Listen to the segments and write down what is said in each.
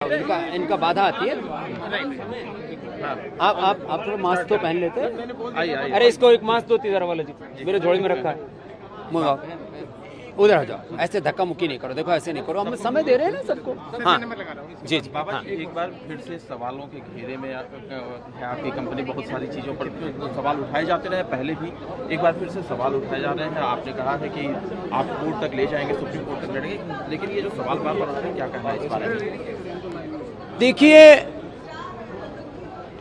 इनका बाधा आती है। आप थोड़ा मास्क तो पहन लेते हैं। अरे इसको एक मास्क दो, तीसरा वाला जी मेरे झोली में रखा है, मंगाओ। उधर आ जाओ, ऐसे धक्का मुक्की नहीं करो। देखो ऐसे नहीं करो, हम समय दे रहे हैं ना सबको। हाँ जी जी। बाबा एक बार फिर से सवालों के घेरे में है आपकी कंपनी। बहुत सारी चीज़ों पर सवाल उठाए जाते रहे, पहले भी एक बार फिर से सवाल उठाए जा रहे हैं। आपने कहा है कि आप कोर्ट तक ले जाएंगे, सुप्रीम कोर्ट तक लड़ेंगे, लेकिन ये जो सवाल बार बार उठा रहे हैं, क्या कहना है इस बारे में? देखिए,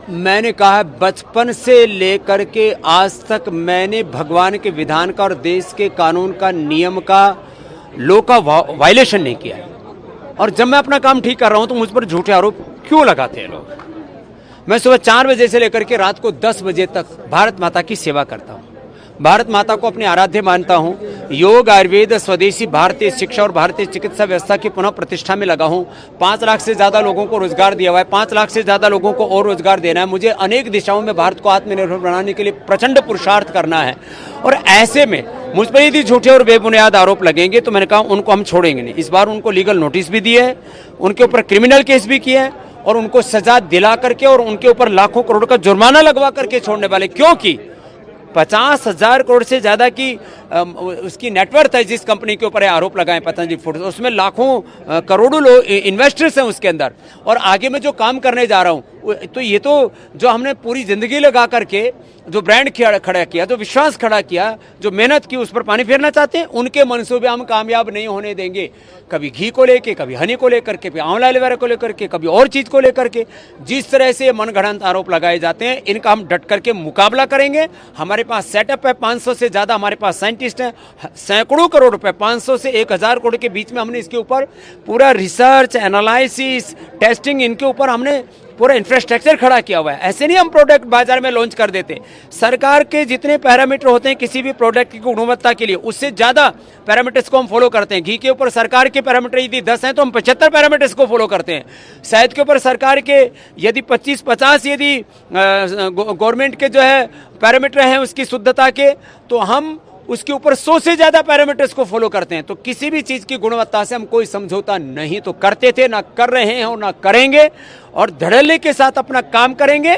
मैंने कहा बचपन से लेकर के आज तक मैंने भगवान के विधान का और देश के कानून का, नियम का, लॉ का वायलेशन नहीं किया है। और जब मैं अपना काम ठीक कर रहा हूं तो मुझ पर झूठे आरोप क्यों लगाते हैं लोग? मैं सुबह 4 बजे से लेकर के रात को 10 बजे तक भारत माता की सेवा करता हूं। भारत माता को अपने आराध्य मानता हूं। योग, आयुर्वेद, स्वदेशी भारतीय शिक्षा और भारतीय चिकित्सा व्यवस्था की पुनः प्रतिष्ठा में लगा हूं। 5 लाख से ज्यादा लोगों को रोजगार दिया हुआ है, 5 लाख से ज्यादा लोगों को और रोजगार देना है। मुझे अनेक दिशाओं में भारत को आत्मनिर्भर बनाने के लिए प्रचंड पुरुषार्थ करना है। और ऐसे में मुझ पर यदि झूठे और बेबुनियाद आरोप लगेंगे तो मैंने कहा उनको हम छोड़ेंगे नहीं। इस बार उनको लीगल नोटिस भी दिए है, उनके ऊपर क्रिमिनल केस भी किए हैं और उनको सजा दिला करके और उनके ऊपर लाखों करोड़ का जुर्माना लगवा करके छोड़ने वाले। क्योंकि 50,000 करोड़ से ज्यादा की उसकी नेटवर्थ है जिस कंपनी के ऊपर आरोप लगाए पतंजलि फूड्स, उसमें लाखों करोड़ों लोग इन्वेस्टर्स हैं उसके अंदर। और आगे मैं जो काम करने जा रहा हूं तो ये तो जो हमने पूरी जिंदगी लगा करके जो ब्रांड खड़ा किया, जो विश्वास खड़ा किया, जो मेहनत की, उस पर पानी फेरना चाहते हैं। उनके मंसूबे हम कामयाब नहीं होने देंगे। कभी घी को लेके, कभी हनी को लेकर के, कभी आंवला एलोवेरा को लेकर के, कभी और चीज को लेकर के। जिस तरह से मनगढ़ंत आरोप लगाए जाते हैं, इनका हम डट करके मुकाबला करेंगे। हमारे पास सेटअप है, 500 से ज्यादा हमारे पास साइंटिस्ट हैं, सैकड़ों करोड़ रुपए, 500 से 1000 करोड़ के बीच में हमने इसके ऊपर पूरा रिसर्च, एनालिसिस, टेस्टिंग, इनके ऊपर हमने पूरा इंफ्रास्ट्रक्चर खड़ा किया हुआ है। ऐसे नहीं हम प्रोडक्ट बाजार में लॉन्च कर देते। सरकार के जितने पैरामीटर होते हैं किसी भी प्रोडक्ट की गुणवत्ता के लिए, उससे ज्यादा पैरामीटर्स को हम फॉलो करते हैं। घी के ऊपर सरकार के पैरामीटर यदि 10 हैं तो हम 75 पैरामीटर्स को फॉलो करते हैं। शहद के ऊपर सरकार के यदि 25-50 यदि गवर्नमेंट के जो है पैरामीटर हैं उसकी शुद्धता के, तो हम उसके ऊपर 100 से ज्यादा पैरामीटर्स को फॉलो करते हैं। तो किसी भी चीज की गुणवत्ता से हम कोई समझौता नहीं तो करते थे, ना कर रहे हैं और ना करेंगे। और धड़ल्ले के साथ अपना काम करेंगे,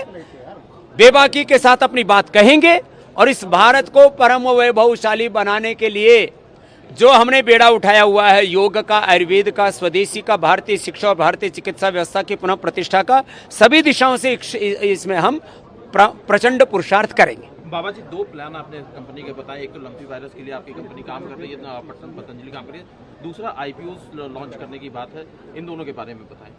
बेबाकी के साथ अपनी बात कहेंगे। और इस भारत को परम वैभवशाली बनाने के लिए जो हमने बेड़ा उठाया हुआ है, योग का, आयुर्वेद का, स्वदेशी का, भारतीय शिक्षा और भारतीय चिकित्सा व्यवस्था की पुनः प्रतिष्ठा का, सभी दिशाओं से इसमें हम प्रचंड पुरुषार्थ करेंगे। बाबा जी, 2 प्लान आपने कंपनी के बताए। एक तो लंपी वायरस के लिए आपकी कंपनी काम कर रही है, पतंजलि काम कर रही है। दूसरा IPO लॉन्च करने की बात है। इन दोनों के बारे में बताएं।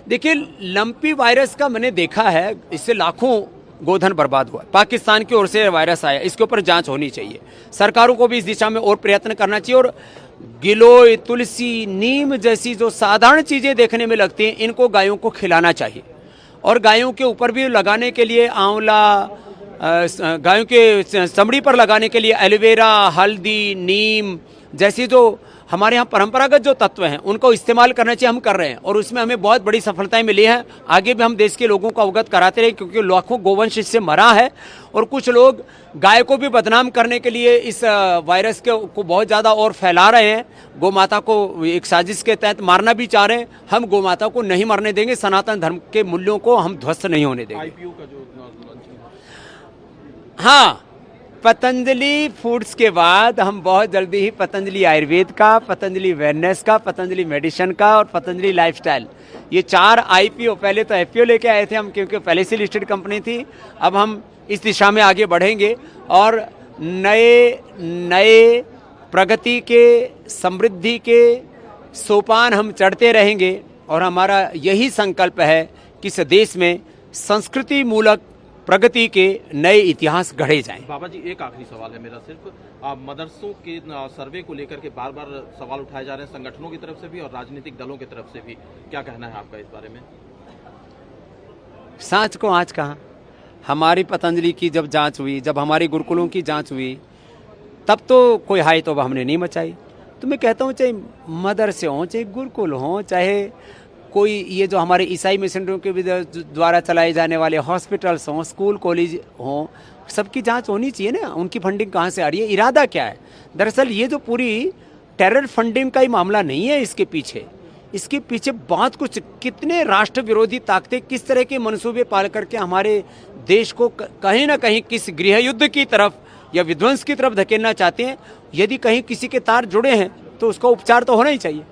देखिए, लंपी वायरस का मैंने देखा है, इससे लाखों गोधन बर्बाद हुआ। पाकिस्तान की ओर से वायरस आया, इसके ऊपर जांच होनी चाहिए। सरकारों को भी इस दिशा में और प्रयत्न करना चाहिए। और गिलोय, तुलसी, नीम जैसी जो साधारण चीजें देखने में लगती हैं, इनको गायों को खिलाना चाहिए। और गायों के ऊपर भी लगाने के लिए आंवला, गायों के चमड़ी पर लगाने के लिए एलोवेरा, हल्दी, नीम जैसी जो हमारे यहाँ परंपरागत जो तत्व हैं उनको इस्तेमाल करना चाहिए। हम कर रहे हैं और उसमें हमें बहुत बड़ी सफलताएं मिली हैं। आगे भी हम देश के लोगों को अवगत कराते रहे, क्योंकि लाखों गोवंश इससे मरा है। और कुछ लोग गाय को भी बदनाम करने के लिए इस वायरस को बहुत ज़्यादा और फैला रहे हैं। गौ माता को एक साजिश के तहत मारना भी चाह रहे हैं। हम गौ माता को नहीं मरने देंगे। सनातन धर्म के मूल्यों को हम ध्वस्त नहीं होने देंगे। IPO का जो हाँ, पतंजलि फूड्स के बाद हम बहुत जल्दी ही पतंजलि आयुर्वेद का, पतंजलि वेलनेस का, पतंजलि मेडिसिन का और पतंजलि लाइफस्टाइल, ये 4 IPO, पहले तो FPO लेके आए थे हम, क्योंकि पहले से लिस्टेड कंपनी थी। अब हम इस दिशा में आगे बढ़ेंगे और नए प्रगति के, समृद्धि के सोपान हम चढ़ते रहेंगे। और हमारा यही संकल्प है कि इस देश में संस्कृति मूलक प्रगति के नए इतिहास गढ़े जाएं। बाबा जी, एक आखिरी सवाल है मेरा सिर्फ। मदरसों के सर्वे को लेकर के बार बार सवाल उठाए जा रहे हैं, संगठनों की तरफ से भी और राजनीतिक दलों की तरफ से भी। क्या कहना है आपका इस बारे में? सांच को आज कहा, हमारी पतंजलि की जब जांच हुई, जब हमारी गुरुकुलों की जांच हुई, तब तो कोई हाई तो हमने नहीं मचाई। तो मैं कहता हूँ, चाहे मदरसे हों, चाहे गुरुकुल हों, चाहे कोई ये जो हमारे ईसाई मिशनरियों के द्वारा चलाए जाने वाले हॉस्पिटल्स हों, स्कूल कॉलेज हों, सबकी जांच होनी चाहिए ना। उनकी फंडिंग कहाँ से आ रही है, इरादा क्या है। दरअसल ये जो पूरी टेरर फंडिंग का ही मामला नहीं है, इसके पीछे इसके पीछे बहुत कुछ, कितने राष्ट्र विरोधी ताकतें किस तरह के मंसूबे पाल करके हमारे देश को कहीं ना कहीं किस गृह युद्ध की तरफ या विध्वंस की तरफ धकेलना चाहते हैं। यदि कहीं किसी के तार जुड़े हैं तो उसका उपचार तो होना ही चाहिए।